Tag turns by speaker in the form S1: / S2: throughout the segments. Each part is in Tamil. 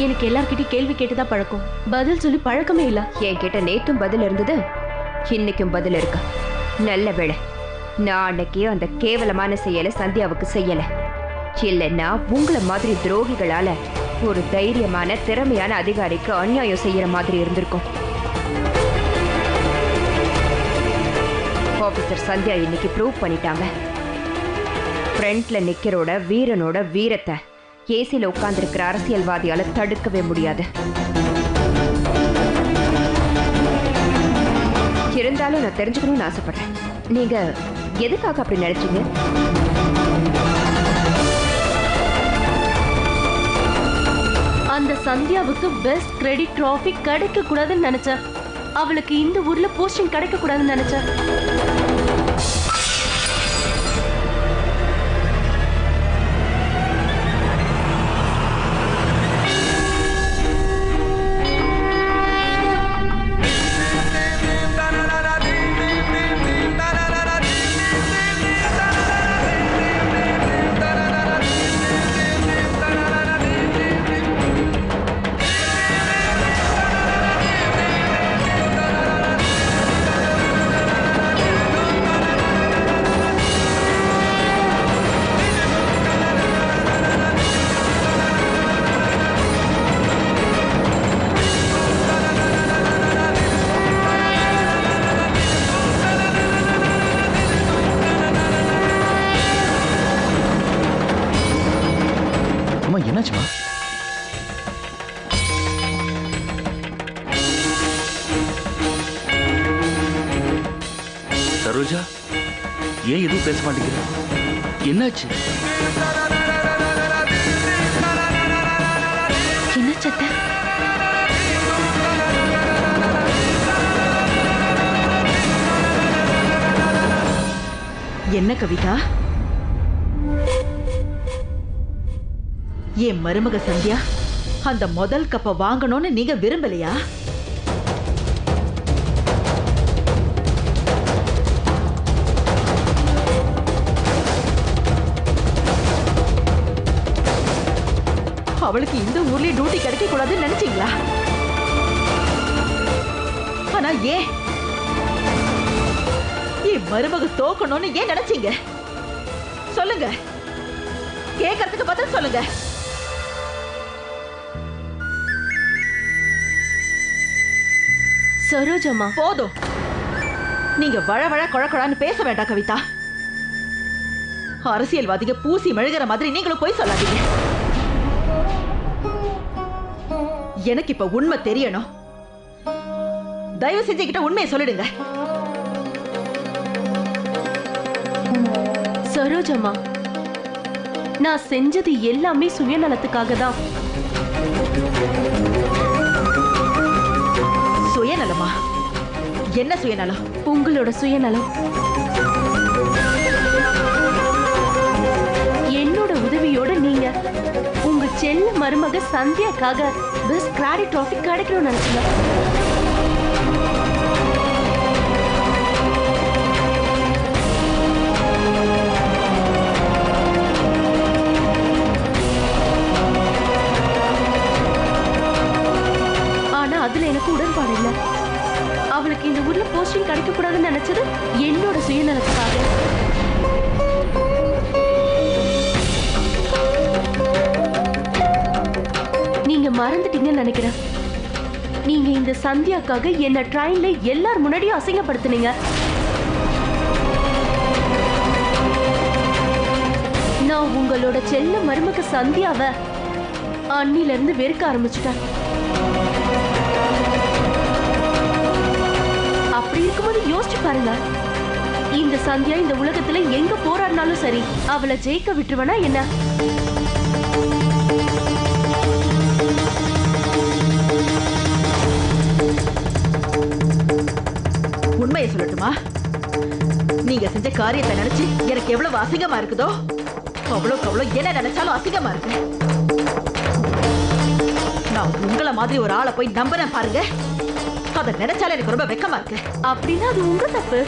S1: எனக்கு எல்லார்கிட்டயும் கேள்வி கேட்டுதான் பழக்கம், பதில் சொல்லி பழக்கமே இல்ல.
S2: என்கிட்ட நேத்தும் பதில் இருந்தது, இன்னைக்கும் பதில் இருக்கு. நல்ல வேளை நான் அன்னைக்கு அந்த கேவலமான செயலை சந்தியாவுக்கு செய்யல. இல்லைன்னா உங்களை மாதிரி துரோகிகளால ஒரு தைரியமான திறமையான அதிகாரிக்கு அநியாயம் செய்யற மாதிரி இருந்திருக்கும். ஆபீசர் சந்தியா இன்னைக்கு ப்ரூவ் பண்ணிட்டாங்க. ஃப்ரண்ட்ல நிக்கிறோட வீரனோட வீரத்தை ஏசில உட்கார்ந்திருக்கிற அரசியல்வாதியால தடுக்கவே முடியாது. இருந்தாலும் நான் தெரிஞ்சுக்கணும்னு ஆசைப்படுறேன், நீங்க எதுக்காக அப்படி நினைச்சீங்க?
S1: அந்த சந்தியாவுக்கு பெஸ்ட் கிரெடிட் ட்ராஃபி கிடைக்க கூடாதுன்னு நினைச்சேன். அவளுக்கு இந்த ஊர்ல போஸ்டிங் கிடைக்க கூடாதுன்னு நினைச்சேன்.
S3: என்னாச்சுமா?
S4: சரோஜா, ஏன் எதுவும் பேச மாட்டேங்கிற? என்னாச்சு?
S1: என்ன சத்த?
S5: என்ன கவிதா? என் மருமக சந்தியா அந்த முதல் கப்ப வாங்கணும்னு நீங்க விரும்பலையா? அவளுக்கு இந்த ஊர்லயே டியூட்டி கிடைக்க கூடாதுன்னு நினைச்சீங்களா? ஆனா ஏன் என் மருமக தோக்கணும்னு ஏன் நினைச்சீங்க? சொல்லுங்க, கேட்கறதுக்கு பதில் சொல்லுங்க.
S1: சரோஜம்மா,
S5: போதும். நீங்க வழவழ கொழக்கொழான்னு பேச வேண்டாம் கவிதா. அரசியல்வாதிக பூசி மெழுகிற மாதிரி நீங்களும் போய் சொல்லாதீங்க. எனக்கு இப்ப உண்மை தெரியணும். தயவு செஞ்சுக்கிட்ட உண்மையை சொல்லிடுங்க.
S1: சரோஜம்மா, நான் செஞ்சது எல்லாமே சுயநலத்துக்காக தான்.
S5: சுயநலமா? என்ன சுயநலம்?
S1: உங்களோட சுயநலம். என்னோட உதவியோட நீங்க உங்க செல்ல மருமக சந்தியாக்காக பெஸ்ட் கிரெடிட் ட்ராஃபி கிடைக்கணும்னு நினைச்சீங்க. ஆனா அதுல எனக்கு உடன்பாடு இல்லை. அவளுக்கு இந்த ஊர்ல போஸ்டிங் கிடைக்க கூடாதுன்னு நினைச்சது என்னோட சுயநலத்துக்காக. நீங்க மறந்துட்டீங்கன்னு நினைக்கிறேன். நீங்க இந்த சந்தியாக்காக என்ன ட்ரெயின்ல எல்லார் முன்னாடியும் அசிங்கப்படுத்தினீங்க. நான் உங்களோட செல்ல மருமக சந்தியாவை அன்னில இருந்து வெறுக்க ஆரம்பிச்சுட்டேன். அப்படி இருக்கும்போது யோசிச்சு பாருங்க, இந்த சந்தியா இந்த உலகத்துல எங்க போராடினாலும் சரி அவளை ஜெயிக்க விட்டுருவனா என்ன?
S5: உண்மையை சொல்லட்டுமா? நீங்க செஞ்ச காரியத்தை நினைச்சு எனக்கு எவ்வளவு அசிங்கமா இருக்குதோ அவ்வளவுக்கு அவ்வளவு என்ன நினைச்சாலும் அசிங்கமா இருக்கு. நான் உங்களை மாதிரி ஒரு ஆளை போய் நம்புறேன் பாருங்க. அதை நினைச்சாலே எனக்கு ரொம்ப வெக்கமா இருக்கு.
S1: அப்படின்னா அது உங்க தப்பு.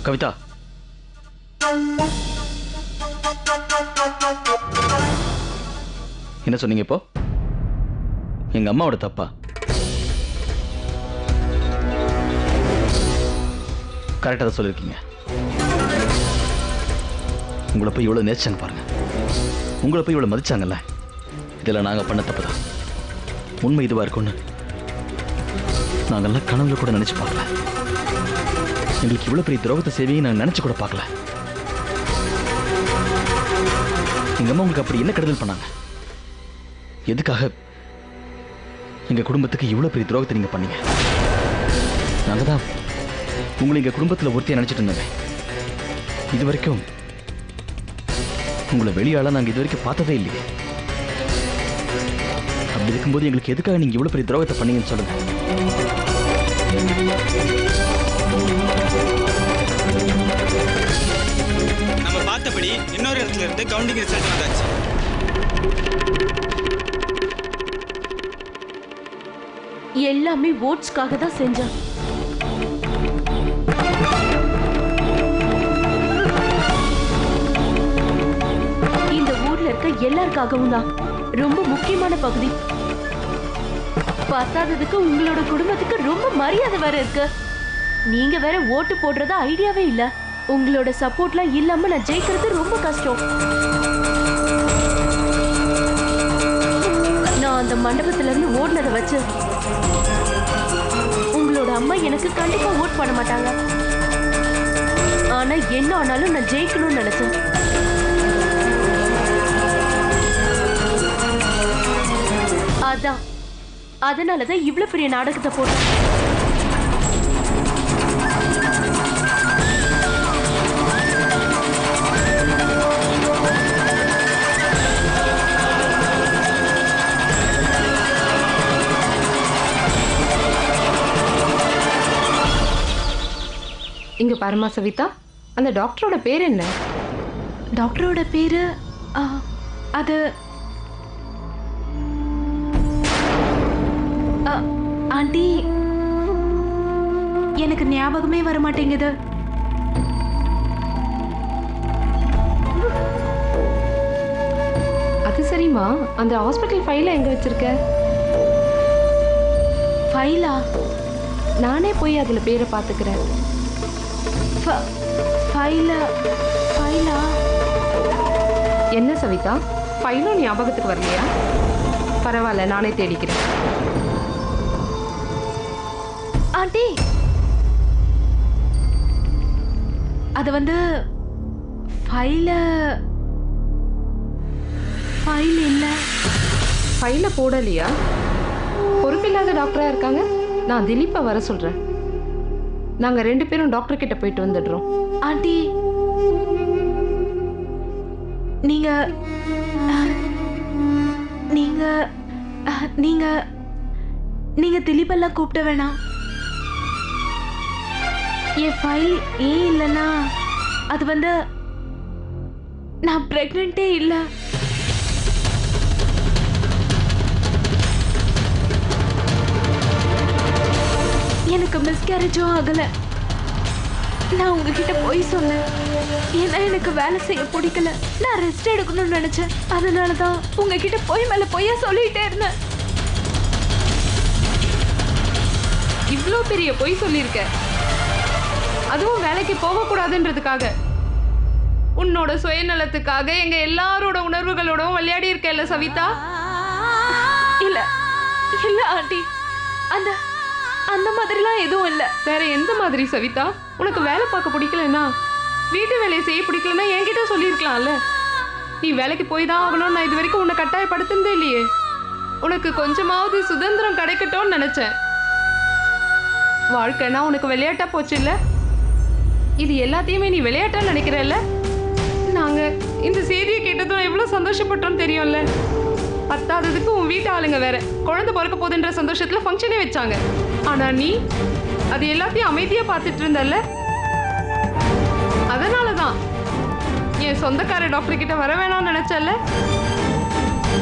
S3: கவிதா,
S4: என்ன சொன்னீங்க இப்போ? எங்க அம்மாவோட தப்பா? கரெக்டாக தான் சொல்லியிருக்கீங்க. உங்களை போய் இவ்வளோ நேசிச்சாங்க பாருங்க, உங்களை போய் இவ்வளோ மதிச்சாங்கல்ல, இதெல்லாம் நாங்கள் பண்ண தப்பு தான். உண்மை இதுவாக இருக்கும்னு நாங்கள்லாம் கனவுல கூட நினச்சி பார்க்கல. எங்களுக்கு இவ்வளோ பெரிய துரோகத்தை சேவையை நாங்கள் நினச்சி கூட பார்க்கல. எங்கள் அம்மா உங்களுக்கு அப்படி என்ன கெடுதல் பண்ணாங்க? எதுக்காக எங்கள் குடும்பத்துக்கு இவ்வளோ பெரிய துரோகத்தை நீங்கள் பண்ணீங்க? நாங்கள் தான் உங்களை எங்கள் குடும்பத்தில் ஒருத்தியாக நினச்சிட்டு இருந்தோங்க. இது வரைக்கும் உங்களை வெளியால நாங்கள் இது வரைக்கும் பார்த்ததே இல்லையே. அப்படி இருக்கும்போது எங்களுக்கு எதுக்காக நீங்கள் இவ்வளோ பெரிய துரோகத்தை பண்ணீங்கன்னு சொல்லுங்க.
S3: நம்ம பார்த்தபடி இன்னொரு இடத்துல இருந்து கவுண்டிங் ரிசல்ட் வந்தாச்சு.
S1: எல்லாமே ஓட்ஸ்க்காக தான் செஞ்சேன். இந்த ஊர்ல இருக்க எல்லாருக்காகவும் தான். ரொம்ப முக்கியமான பகுதி. பத்தாததுக்கு உங்களோட குடும்பத்துக்கு ரொம்ப மரியாதை வேற இருக்கு. நீங்க வேற ஓட்டு போடுறதா ஐடியாவே இல்ல. உங்களோட சப்போர்ட்லாம் இல்லாம நான் ஜெயிக்கிறது ரொம்ப கஷ்டம். நான் அந்த மண்டபத்துல இருந்து ஓடினதை வச்சு உங்களோட அம்மா எனக்கு கண்டிப்பா ஓட் பண்ண மாட்டாங்க. ஆனா என்ன ஆனாலும் நான் ஜெயிக்கணும்னு நினைச்சேன். அதனாலதான் இவ்வளவு பெரிய நாடகத்தை போட்டேன்.
S2: இங்க பாருமா சவிதா, அந்த டாக்டரோட பேர் என்ன?
S1: டாக்டரோட பேரு அது ஆண்டி, எனக்கு ஞாபகமே வர மாட்டேங்குது.
S2: அது சரிம்மா, அந்த ஹாஸ்பிட்டல் ஃபைல எங்க வச்சிருக்க?
S1: ஃபைலா?
S2: நானே போய் அதுல பேரை பாத்துக்கிறேன்.
S1: ஃபைலா?
S2: என்ன சவிதா, ஃபைலும் ஞாபகத்துக்கு வரலையா? பரவாயில்ல, நானே தேடிக்கிறேன்.
S1: ஆண்டி, அது வந்து ஃபைல் இல்ல.
S2: ஃபைல போடலையா? பொறுப்பில்லாத டாக்டரா இருக்காங்க. நான் திலீப்பை வர சொல்றேன். நாங்க 2 பேரும் டாக்டர் கிட்ட போயிட்டு வந்துடுறோம்.
S1: ஆண்டி, நீங்க நீங்க நீங்க நீங்க திலீப்பெல்லாம் கூப்பிட வேணாம். என் ஃபைல் ஏன் இல்லைன்னா அது வந்து நான் பிரெக்னென்ட்டே இல்லை. எனக்கு மிஸ்கேரேஜும் ஆகலை. நான் உங்ககிட்ட போய் சொன்னேன். ஏன்னா எனக்கு வேலை செய்ய பிடிக்கல. நான் ரெஸ்ட் எடுக்கணும்னு நினைச்சேன். அதனால தான் உங்ககிட்ட போய் மேலே பொய்யா சொல்லிட்டே இருந்தேன்.
S2: இவ்வளோ பெரிய பொய் சொல்லியிருக்க, அதுவும் வேலைக்கு போகக்கூடாதுன்றதுக்காக. உன்னோட சுயநலத்துக்காக எங்க எல்லாரோட உணர்வுகளோடவும் விளையாடி இருக்கல சவிதா.
S1: இல்ல இல்ல ஆண்டி, அந்த மாதிரிலாம் எதுவும் இல்லை.
S2: வேற எந்த மாதிரி சவிதா? உனக்கு வேலை பார்க்க பிடிக்கலன்னா, வீட்டு வேலையை செய்ய பிடிக்கலன்னா என்கிட்ட சொல்லியிருக்கலாம்ல. நீ வேலைக்கு போய் தான் ஆகணும்னு நான் இது வரைக்கும் உன்னை கட்டாயப்படுத்துனதே இல்லையே. உனக்கு கொஞ்சமாவது சுதந்திரம் கிடைக்கட்டும்னு நினைச்சேன். வாழ்க்கைனா உனக்கு விளையாட்டா போச்சு இல்ல? இது எல்லாத்தையுமே நீ விளையாட்டா நினைக்கிறல்ல? நாங்க இந்த செய்தியை கேட்டதும் எவ்வளவு சந்தோஷப்பட்டோம் தெரியும்ல. பத்தாததுக்கு உன் வீட்டு ஆளுங்க வேற குழந்தை பிறக்க போதுன்ற சந்தோஷத்துல ஃபங்க்ஷனே வச்சாங்க. ஆனா நீ அது எல்லாத்தையும் அமைதியா பார்த்துட்டு இருந்தல்ல. அதனாலதான் என் சொந்தக்கார டாக்டர் கிட்ட வர வேணாம்னு நினைச்சல்ல.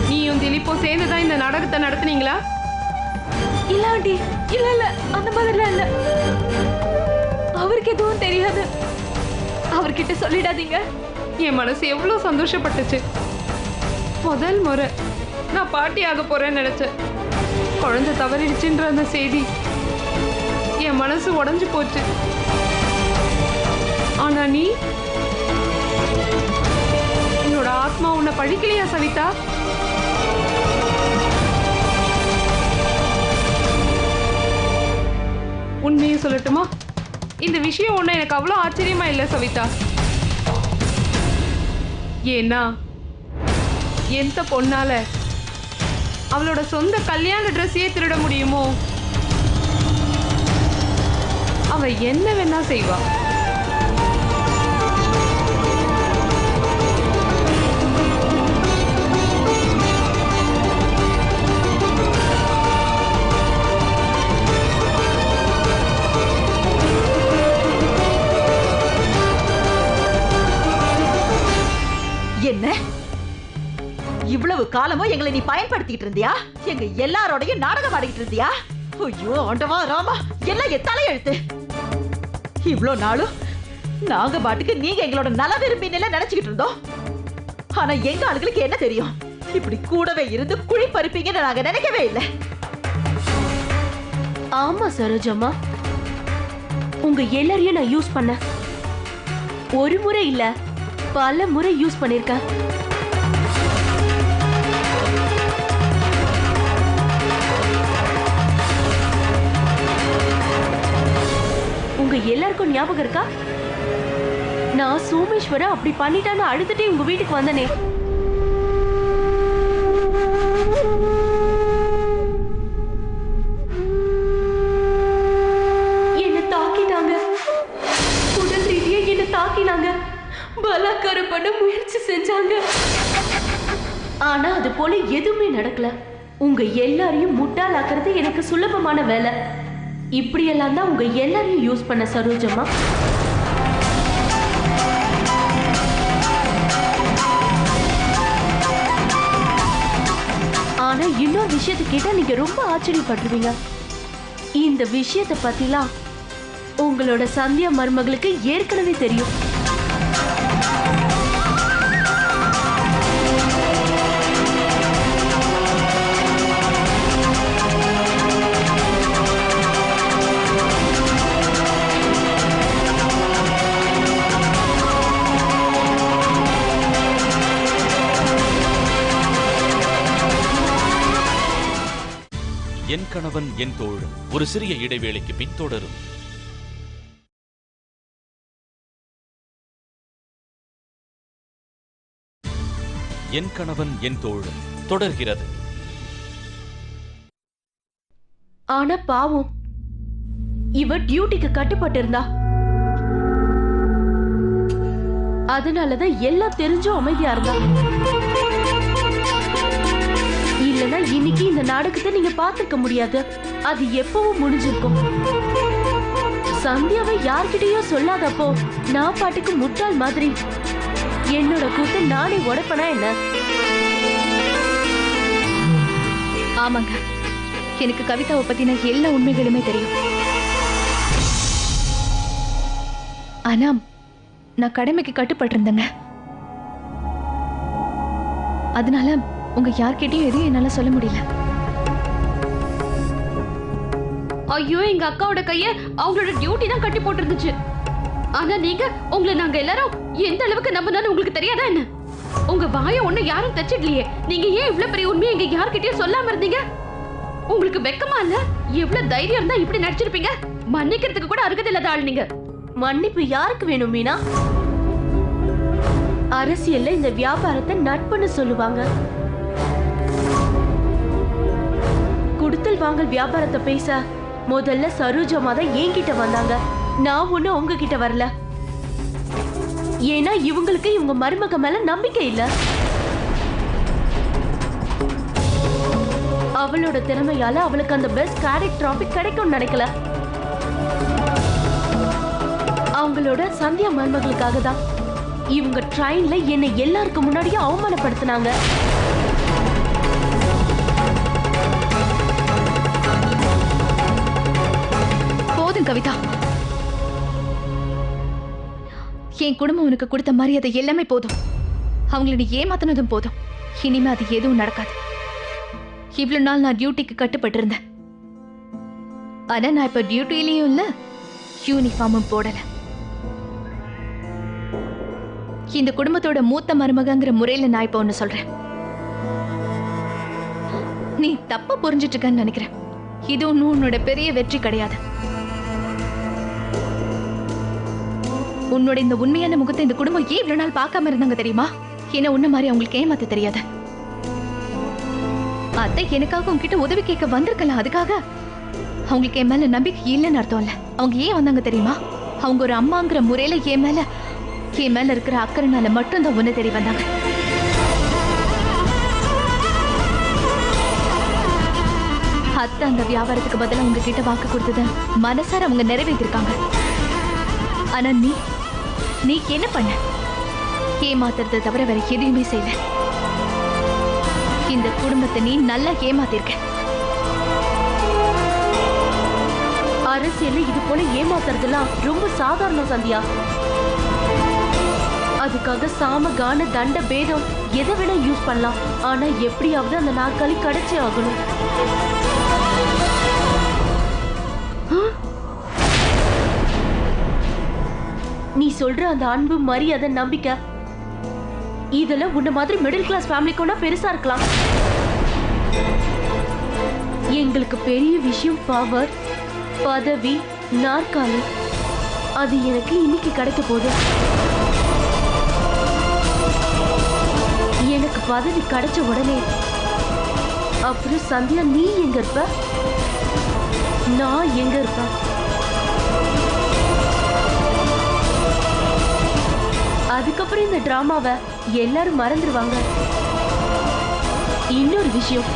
S2: நீயும் திலீப்பும் சேர்ந்துதான் இந்த நாடகத்தை நடத்துனீங்களா?
S1: இல்ல ஆண்டி, இல்ல இல்ல, அந்த மாதிரிலாம் இல்ல. அவருக்கு எதுவும் தெரியாது. அவர்கிட்ட சொல்லிடாதீங்க.
S2: என் மனசு எவ்வளவு சந்தோஷப்பட்டுச்சு. முதல் முறை
S1: நான் பாட்டி ஆக போறேன்னு நினைச்சேன். குழந்தை தவறிடுச்சுன்ற அந்த செய்தி என் மனசு உடைஞ்சு போச்சு. ஆனா நீ, உன்னோட ஆத்மா உன்னை பழிக்கலையா சவிதா? உண்மையை சொல்லட்டுமா, இந்த விஷயம் ஒண்ணு எனக்கு அவ்வளவு ஆச்சரியமா இல்ல சவிதா. ஏன்னா எந்த பொண்ணால அவளோட சொந்த கல்யாண ட்ரெஸ்ஸையே திருட முடியுமோ அவ என்ன வேணா செய்வா.
S5: என்ன இவ்வளவு காலமும் எங்களை நீ பயன்படுத்திட்டு இருந்தியா? எங்க எல்லாரோடையும் நாடகம் ஆடிட்டு இருந்தியா? ஐயோ ஆண்டவா ராமா, எல்லாம் எத்தாலே எழுத்து. இவ்வளவு நாளும் நாங்க பாட்டுக்கு நீங்க எங்களோட நல விரும்பின்னு நினைச்சுக்கிட்டு இருந்தோம். ஆனா எங்க ஆளுகளுக்கு என்ன தெரியும், இப்படி கூடவே இருந்து குழி பறிப்பீங்கன்னு நாங்க நினைக்கவே இல்லை.
S6: ஆமா சரோஜம்மா, உங்க எல்லாரையும் நான் யூஸ் பண்ண. ஒரு முறை இல்ல, பல முறை யூஸ் பண்ணிருக்கேன். உங்க எல்லாருக்கும் ஞாபகம் இருக்கா, நான் சோமேஸ்வர அப்படி பண்ணிட்டான்னு அழுதுட்டே உங்க வீட்டுக்கு வந்தனே. என்ன தாக்கினாங்க, உடல் ரீதியா என்ன தாக்கினாங்க, பலாத்காரம் பண்ண முயற்சி செஞ்சாங்க. ஆனா அது போல எதுவுமே நடக்கல. உங்க எல்லாரையும் முட்டாளாக்குறது எனக்கு சுலபமான வேலை. இப்படியெல்லாம் தான் உங்க எல்லாரையும் யூஸ் பண்ண சரோஜம்மா. ஆனா இன்னொரு விஷயத்தை கேட்டா நீங்க ரொம்ப ஆச்சரியப்படுவீங்க. இந்த விஷயத்தை பத்திலாம் உங்களோட சந்தியா மருமகளுக்கு ஏற்கனவே தெரியும்.
S7: என் கணவன் என் தோழன் ஒரு சிறிய இடைவேளைக்கு பின் தொடரும். என் கணவன் என் தோழன் தொடர்கிறது.
S6: ஆனா பாவம், இவ டியூட்டிக்கு கட்டுப்பட்டு இருந்தா. அதனாலதான் எல்லாம் தெரிஞ்சும் அமைதியா இருந்தா. இல்லனா இன்னைக்கு இந்த நாடகத்தை நீங்க பார்த்திருக்க முடியாது. அது எப்பவும் முடிஞ்சிருக்கும். சந்தியாவை யார்கிட்டயோ சொல்லாதப்போ நான் பாட்டுக்கு முட்டாள் மாதிரி என்னோட கூட்ட நானே உடைப்பனா என்ன?
S8: ஆமாங்க, எனக்கு கவிதாவை பத்தின எல்லா உண்மைகளுமே தெரியும். ஆனா நான் கடமைக்கு கட்டுப்பட்டு இருந்தேங்க. அதனால உங்க யார்கிட்டயும் எதையும் என்னால சொல்ல முடியல.
S1: ஐயோ, எங்க அக்காவோட கைய அவங்களோட டியூட்டி தான் கட்டி போட்டு இருந்துச்சு. ஆனா நீங்க, உங்களை நாங்க எல்லாரும் எந்த அளவுக்கு நம்பினாலும் உங்களுக்கு தெரியாதா என்ன? உங்க வாயை ஒண்ணு யாரும் தச்சிடலையே. நீங்க ஏன் இவ்வளவு பெரிய உண்மையை எங்க யார்கிட்டயும் சொல்லாம இருந்தீங்க? உங்களுக்கு வெக்கமா இல்ல? எவ்வளவு தைரியம் இருந்தா இப்படி நடிச்சிருப்பீங்க? மன்னிக்கிறதுக்கு கூட அருகதை இல்லாத ஆள் நீங்க.
S6: மன்னிப்பு யாருக்கு வேணும் மீனா? அரசியல்ல இந்த வியாபாரத்தை நட்புன்னு சொல்லுவாங்க. குடுத்தல் வாங்கல் வியாபாரத்தை பேச முதல்ல சரோஜம்மா தான் என்கிட்ட வந்தாங்க. நான் ஒண்ணு உங்ககிட்ட வரல. ஏன்னா இவங்களுக்கு இவங்க மருமக மேல நம்பிக்கை இல்ல. அவளோட திறமையால அவளுக்கு அந்த பெஸ்ட் கேரக்டர் டாபிக் கிடைக்கும்னு நினைக்கல. அவங்களோட சந்தியா மருமகளுக்காக தான் இவங்க ட்ரெயின்ல என்னை எல்லாருக்கும் முன்னாடியே அவமானப்படுத்தினாங்க.
S8: போதும் கவிதா, என் குடும்பம் உனக்கு கொடுத்த மரியாதை எல்லாமே போதும். அவங்கள நீ ஏமாத்தினதும் போதும். இனிமே அது எதுவும் நடக்காது. இவ்வளவு நாள் நான் டியூட்டிக்கு கட்டுப்பட்டிருந்தேன். ஆனா நான் இப்ப டியூட்டிலையும் இல்ல, யூனிஃபார்மும் போடல. இந்த குடும்பத்தோட மூத்த மருமகங்கிற முறையில நான் இப்ப ஒண்ணு சொல்றேன். நீ தப்பா புரிஞ்சிட்டு இருக்கன்னு நினைக்கிறேன். இது ஒன்னும் உன்னோட பெரிய வெற்றி கிடையாது. உன்னோட இந்த உண்மையான முகத்தை இந்த குடும்பம் ஏன் இவ்வளவு நாள் பார்க்காம இருந்தாங்க தெரியுமா? ஏன்னா உன்ன மாதிரி அவங்களுக்கு ஏமாத்த தெரியாது. அத்தை எனக்காக உங்ககிட்ட உதவி கேட்க வந்திருக்கலாம். அதுக்காக அவங்களுக்கு என் மேல நம்பிக்கை இல்லைன்னு அர்த்தம் இல்ல. அவங்க ஏன் வந்தாங்க தெரியுமா? அவங்க ஒரு அம்மாங்கிற முறையில என் மேல இருக்கிற அக்கறைனால மட்டும்தான் உன்னை தேடி வந்தாங்க. அத்தை அந்த வியாபாரத்துக்கு பதிலா உங்ககிட்ட வாக்கு கொடுத்தத மனசார அவங்க நிறைவேற்றிருக்காங்க. ஆனா நீ என்ன பண்ண? ஏமாத்துறதை தவிர வேற எதையுமே செய்யல. இந்த குடும்பத்தை நீ நல்லா ஏமாத்திருக்க.
S6: அரசியல் இது போல ஏமாத்துறதுலாம் ரொம்ப சாதாரணம் சந்தியா. அதுக்காக சாம கான தண்ட பேதம் எதை வேணா யூஸ் பண்ணலாம். ஆனா எப்படியாவது அந்த நாற்காலி கிடைச்சே ஆகணும். நீ சொல்ற அந்த அன்பு, மரியாதை, நம்பிக்கை இதெல்லாம் உன்ன மாதிரி மிடில் கிளாஸ் ஃபேமிலிக்கு பெருசா இருக்கலாம். எங்களுக்கு பெரிய விஷயம் பவர், பதவி, நாற்காலி. அது எனக்கு இன்னைக்கு கிடைக்க போகுது. எனக்கு பதவி கிடைச்ச உடனே அப்புறம் சந்தியா நீ எங்க இருப்ப, நான் எங்க இருப்பேன்? அதுக்கப்புறம் இந்த டிராமாவை எல்லாரும் மறந்துடுவாங்க. இன்னொரு விஷயம்,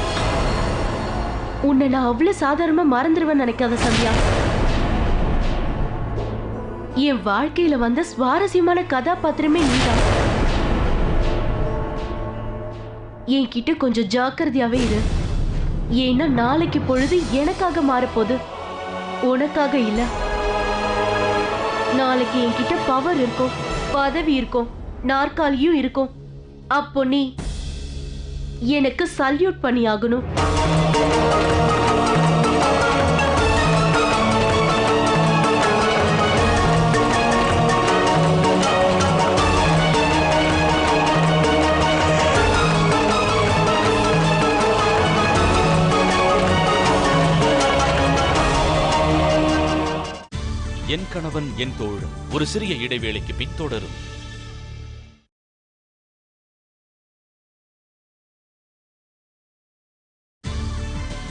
S6: உன்னை நான் அவ்வளவு சாதாரணமா மறந்துடுவேன்னு நினைக்காத சந்தியா. என் வாழ்க்கையில வந்த சுவாரஸ்யமான கதாபாத்திரமே நீதான். என்கிட்ட கொஞ்சம் ஜாக்கிரதையாவே இரு. ஏன்னா நாளைக்கு பொழுது எனக்காக மாறப்போகுது, உனக்காக இல்ல. நாளைக்கு என்கிட்ட பவர் இருக்கும், பதவி இருக்கும், நாற்காலியும் இருக்கும். அப்போ நீ எனக்கு சல்யூட் பண்ணி ஆகணும்.
S7: என் கணவன் என் தோழன் ஒரு சிறிய இடைவேளைக்கு பின் தொடரும்.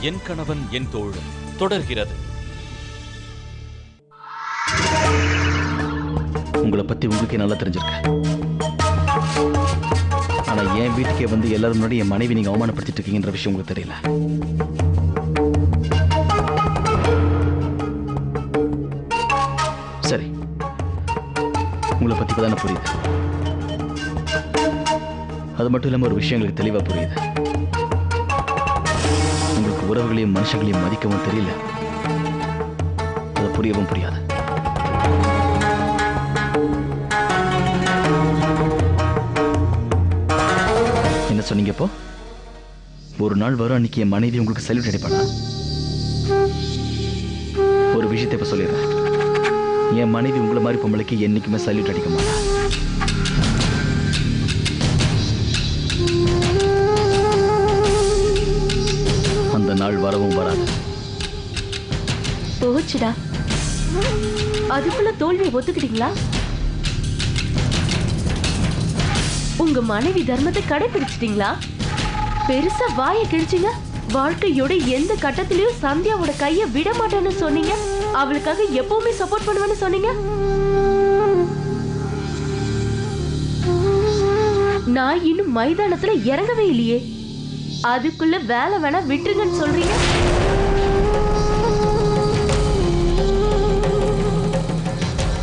S7: என் கணவன் என் தோழன் தொடர்கிறது.
S4: உங்களை பத்தி உங்களுக்கே நல்லா தெரிஞ்சிருக்கு. ஆனா என் வீட்டுக்கே வந்து எல்லாரும் முன்னாடி என் மனைவி நீங்க அவமானப்படுத்திட்டு இருக்கீங்கன்ற விஷயம் உங்களுக்கு தெரியல. சரி, உங்களை பத்தி இப்பதானே புரியுது. அது மட்டும் இல்லாம ஒரு விஷயம் எங்களுக்கு தெளிவா புரியுது. உங்களுக்கு உறவுகளையும் மனுஷங்களையும் மதிக்கவும் தெரியல, அதை புரியவும் புரியாது. என்ன சொன்னீங்க இப்போ? ஒரு நாள் வரும் அன்னைக்கு என் மனைவி உங்களுக்கு சல்யூட் அடிப்பாளா? ஒரு விஷயத்தை இப்ப சொல்லிடுறேன். என் மனைவி உங்களை மாதிரி பொம்பளைக்கு என்னைக்குமே சல்யூட் அடிக்க மாட்டா. அந்த நாள் வரவும் வராது.
S6: போச்சுடா, அதுக்குள்ள தோல்வியை ஒத்துக்கிட்டீங்களா? உங்க மனைவி தர்மத்தை கடைபிடிச்சிட்டீங்களா? பெருசா வாயை கிழிச்சிங்க. வாழ்க்கையோட எந்த கட்டத்திலயும் சந்தியாவோட கைய விட மாட்டேன்னு சொன்னீங்க. அவளுக்காக எப்பவுமே சப்போர்ட் பண்ணுவேன்னு சொன்னீங்க. நான் இன்னும் மைதானத்துல இறங்கவே இல்லையே, அதுக்குள்ள வேலை வேணா விட்டுருங்கன்னு சொல்றீங்க.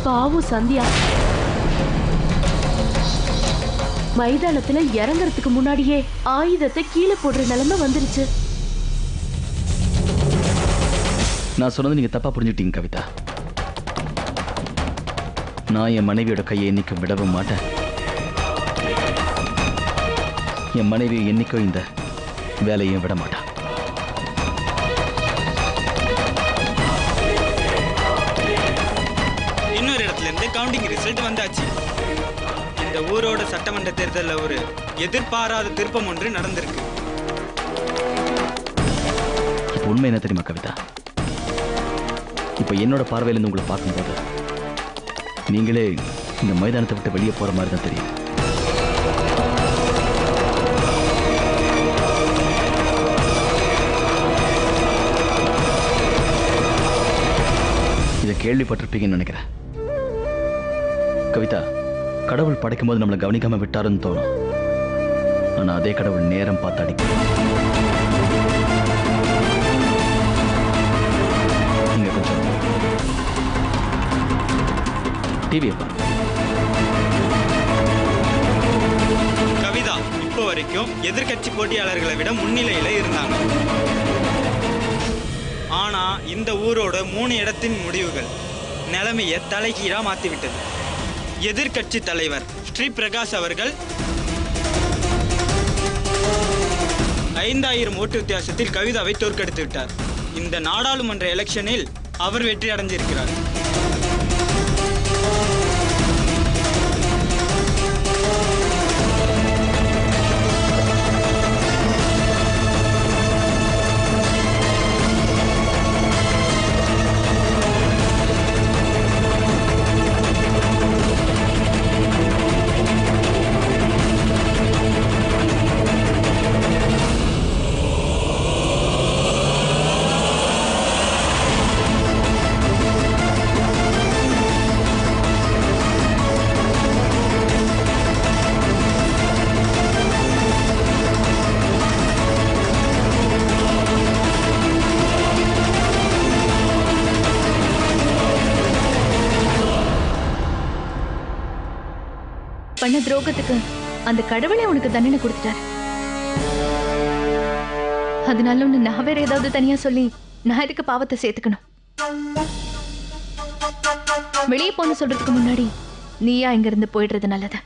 S6: பாவம் சந்தியா, மைதானத்துல இறங்கறதுக்கு முன்னாடியே ஆயுதத்தை கீழே போடுற நிலைமை வந்துருச்சு.
S4: நான் சொன்னது நீங்க தப்பா புரிஞ்சுட்டீங்க கவிதா. நான் என் மனைவியோட கையை என்னைக்கும் விடவும் மாட்டேன். என் மனைவி என்னைக்கும் இந்த வேலையும் விட மாட்டான்.
S3: ரிசல்ட் வந்தாச்சு. இந்த ஊரோட சட்டமன்ற தேர்தலில் ஒரு எதிர்பாராத திருப்பம் ஒன்று நடந்திருக்கு.
S4: இப்போ உண்மை என்ன தெரியுமா கவிதா? இப்போ என்னோட பார்வையிலிருந்து உங்களை பார்க்கும்போது நீங்களே இந்த மைதானத்தை விட்டு வெளியே போற மாதிரி தான் தெரியும். இதை கேள்விப்பட்டிருப்பீங்கன்னு நினைக்கிறேன். கவிதா, கடவுள் படைக்கும் போது நம்மளை கவனிக்காம விட்டாருன்னு தோணும். ஆனா அதே கடவுள் நேரம் பார்த்து அடிக்கும். நீங்க கொஞ்சம் டிவியை பாருங்க.
S3: கவிதா இப்போ வரைக்கும் எதிர்க்கட்சி போட்டியாளர்களை விட முன்னிலையில இருந்தாங்க. ஆனா இந்த ஊரோட 3 இடத்தின் முடிவுகள் நிலைமையை தலைகீழா மாத்திவிட்டது. எதிர்க்கட்சி தலைவர் ஸ்ரீ பிரகாஷ் அவர்கள் 5000 ஓட்டு வித்தியாசத்தில் கவிதாவை தோற்கடித்து விட்டார். இந்த நாடாளுமன்ற எலெக்ஷனில் அவர் வெற்றி அடைஞ்சிருக்கிறார்.
S8: பண்ண துரோகத்துக்கு அந்த கடவுளே உனக்கு தண்டனை கொடுத்துட்டாரு. அதனால ஒண்ணு நான் வேற ஏதாவது தனியா சொல்லி நான் இதுக்கு பாவத்தை சேர்த்துக்கணும். வெளியே போன சொல்றதுக்கு முன்னாடி நீயா இங்க இருந்து போயிடுறது நல்லது.